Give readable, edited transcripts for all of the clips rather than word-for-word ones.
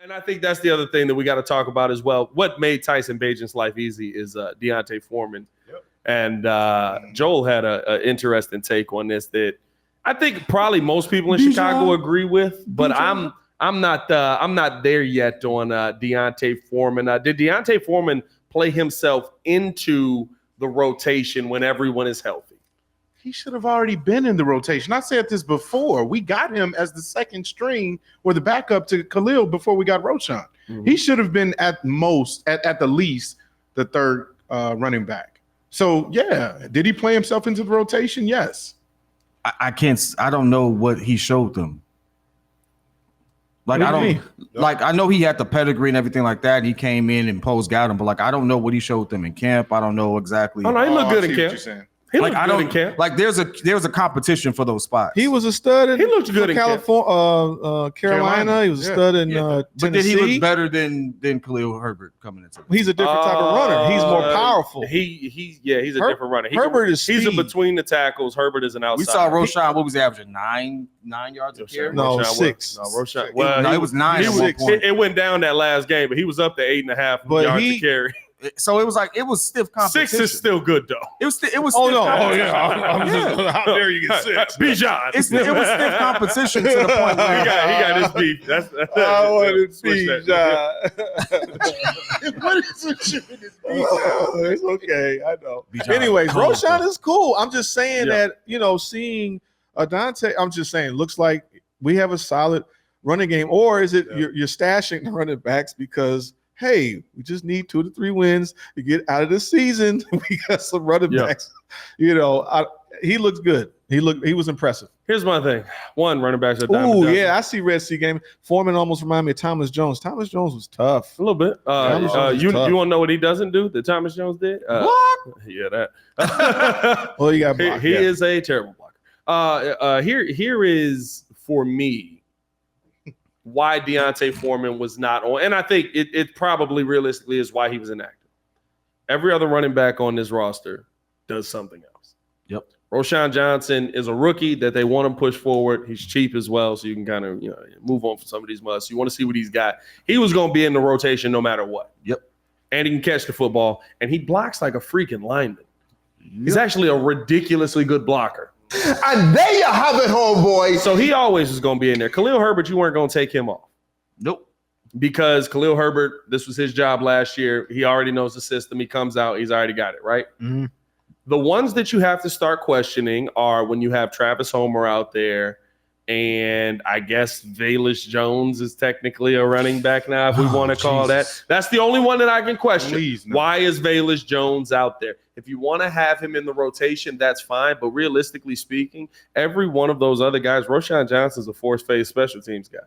And I think that's the other thing that we got to talk about as well. What made Tyson Bagent's life easy is Deontay Foreman. Yep. And Joel had an interesting take on this that I think probably most people in Chicago agree with, but I'm not there yet on Deontay Foreman. Did Deontay Foreman play himself into the rotation when everyone is healthy? He should have already been in the rotation. I said this before. We got him as the second string or the backup to Khalil before we got Roschon. Mm-hmm. He should have been at the least, the third running back. So, yeah. Did he play himself into the rotation? Yes. I don't know what he showed them. Like, I know he had the pedigree and everything like that. He came in and posed got him, but like, I don't know what he showed them in camp. I don't know exactly. Oh, no, he looked good in camp. He looked good in camp. Like there's a competition for those spots. He was a stud. He looked good in Carolina. He was a stud in Tennessee. But did he look better than Khalil Herbert coming into? He's a different type of runner. He's more powerful. He's a different runner. He's a between the tackles. Herbert is an outside. We saw Roschon. What was he averaging? 9 yards a carry? No, 6. No, Roschon. Well, it was 9 at one point. It went down that last game, but he was up to 8.5 yards a carry. So it was stiff competition. 6 is still good though. It was stiff. Oh no! Oh yeah! How dare you get 6? Bijan. It was stiff competition to the point where he got his beef. That's I wanted Bijan. What is with you in this beef? It's okay. I know. Anyways, Roschon is cool. I'm just saying that seeing Dante. I'm just saying, looks like we have a solid running game, or is it you're stashing the running backs because? Hey, we just need 2 to 3 wins to get out of the season. We got some running backs. He looks good. He was impressive. Here's my thing. One, running backs are Oh, yeah, I see Red Sea game. Foreman almost reminded me of Thomas Jones. Thomas Jones was tough. A little bit. You want to know what he doesn't do that Thomas Jones did? What? Yeah, that. Well, you got blocked. He is a terrible blocker. Here is, for me, why Deontay Foreman was not on. And I think it probably realistically is why he was inactive. Every other running back on this roster does something else. Yep. Roschon Johnson is a rookie that they want to push forward. He's cheap as well, so you can kind of move on from some of these musts. You want to see what he's got. He was going to be in the rotation no matter what. Yep. And he can catch the football, and he blocks like a freaking lineman. Yep. He's actually a ridiculously good blocker. And there you have it, homeboy. So he always was going to be in there. Khalil Herbert, you weren't going to take him off. Nope. Because Khalil Herbert, this was his job last year. He already knows the system. He comes out. He's already got it, right? Mm-hmm. The ones that you have to start questioning are when you have Travis Homer out there, and I guess Velus Jones is technically a running back now, if we want to call that. That's the only one that I can question. Please, no. Why is Velus Jones out there? If you want to have him in the rotation, that's fine. But realistically speaking, every one of those other guys, Roschon Johnson's a force-phase special teams guy.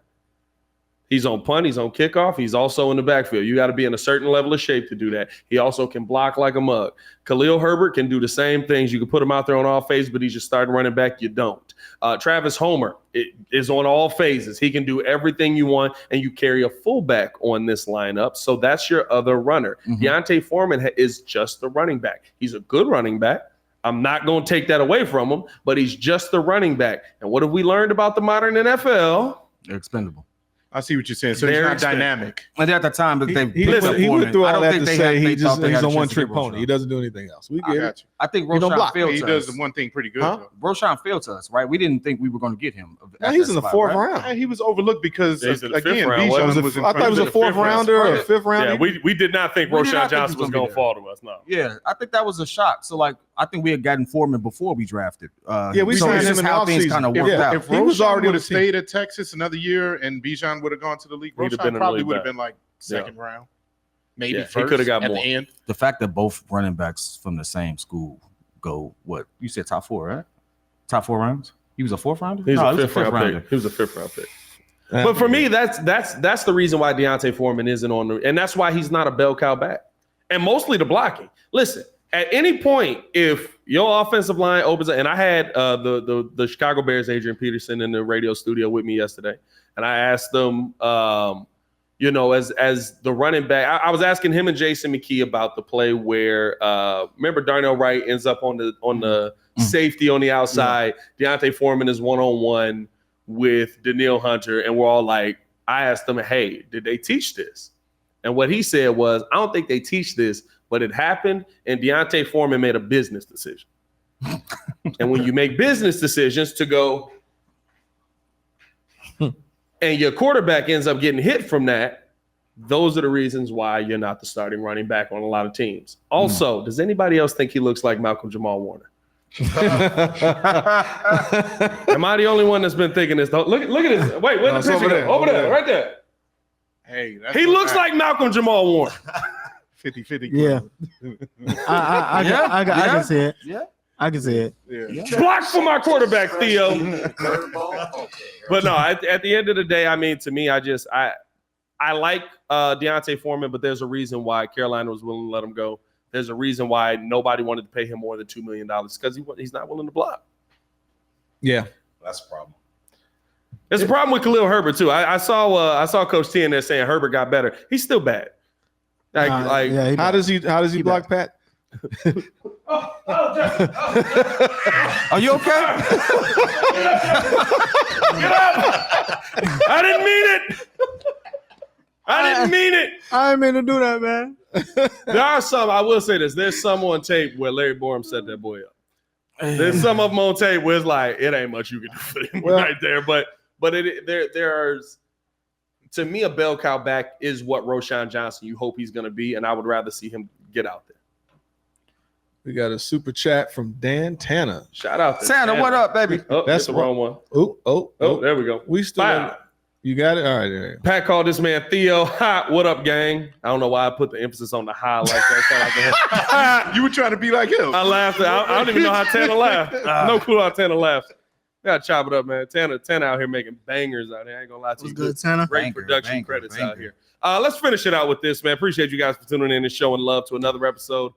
He's on punt. He's on kickoff. He's also in the backfield. You got to be in a certain level of shape to do that. He also can block like a mug. Khalil Herbert can do the same things. You can put him out there on all phases, but he's just starting running back. You don't. Travis Homer is on all phases. He can do everything you want, and you carry a fullback on this lineup. So that's your other runner. Mm-hmm. Deontay Foreman is just the running back. He's a good running back. I'm not going to take that away from him, but he's just the running back. And what have we learned about the modern NFL? They're expendable. I see what you're saying. So he's not dynamic. And at the time, but he went through all that to say he's a one-trick pony. He doesn't do anything else. We get it. I think Roschon failed He does the one thing pretty good. Huh? Roschon failed to us, right? We didn't think we were going to get him. No, he's in the fourth round. And he was overlooked because, again, Bijan was I thought it was a fourth rounder or a fifth rounder. Yeah, we did not think Roschon Johnson was going to fall to us, no. Yeah, I think that was a shock. So, I think we had gotten Foreman before we drafted. We signed him in the offseason. Kind of worked out. If Roschon would have stayed at Texas another year and Bijan would have gone to the league, Roschon probably would have been like second round, maybe first. He could have got at more. The end. The fact that both running backs from the same school go, what you said, top 4, right? Top 4 rounds. He was a fourth rounder. He was a fifth round pick. He was a fifth round pick. But for me, that's the reason why Deontay Foreman isn't on the, and that's why he's not a bell cow back, and mostly the blocking. Listen, at any point, if your offensive line opens up, and I had the Chicago Bears Adrian Peterson in the radio studio with me yesterday, and I asked them, as the running back, I was asking him and Jason McKee about the play where remember Darnell Wright ends up on the safety on the outside. Yeah. Deontay Foreman is one-on-one with Daniil Hunter, and we're all like, I asked him, hey, did they teach this? And what he said was, I don't think they teach this, but it happened, and Deontay Foreman made a business decision. And when you make business decisions to go, and your quarterback ends up getting hit from that, those are the reasons why you're not the starting running back on a lot of teams. Also, does anybody else think he looks like Malcolm Jamal Warner? Am I the only one that's been thinking this? Look at this. Wait, where's the picture? Over there, right there. Hey, he looks like Malcolm Jamal Warner. 50-50. Yeah. I can see it. Yeah. I can see it. Yeah. Block for my quarterback, Theo. But no, at the end of the day, I mean, to me, I like Deontay Foreman, but there's a reason why Carolina was willing to let him go. There's a reason why nobody wanted to pay him more than $2 million because he's not willing to block. Yeah, That's a problem. There's a problem with Khalil Herbert too. I saw Coach T in there saying Herbert got better. He's still bad. How does he block Pat? Are you okay? Get up! I didn't mean it. I didn't mean it. I didn't mean to do that, man. There are some, I will say this, there's some on tape where Larry Borum set that boy up. There's some of them on tape where it's like, it ain't much you can do for him right there. But there's, to me, a bell cow back is what Roschon Johnson you hope he's going to be, and I would rather see him get out there. We got a super chat from Dan Tanner. Shout out to Santa, what up, baby? Oh, that's the wrong one. Oh, There we go. we still. Wow. You got it? All right. There. Pat called this man Theo. Ha, what up, gang? I don't know why I put the emphasis on the high like that. You were trying to be like him. I laughed. I don't even know how Tanner laughed. No clue how Tanner laughed. Gotta chop it up, man. Tanner out here making bangers out here. I ain't gonna lie to you. What's good, Tanner? Great production credits out here. Let's finish it out with this, man. Appreciate you guys for tuning in and showing love to another episode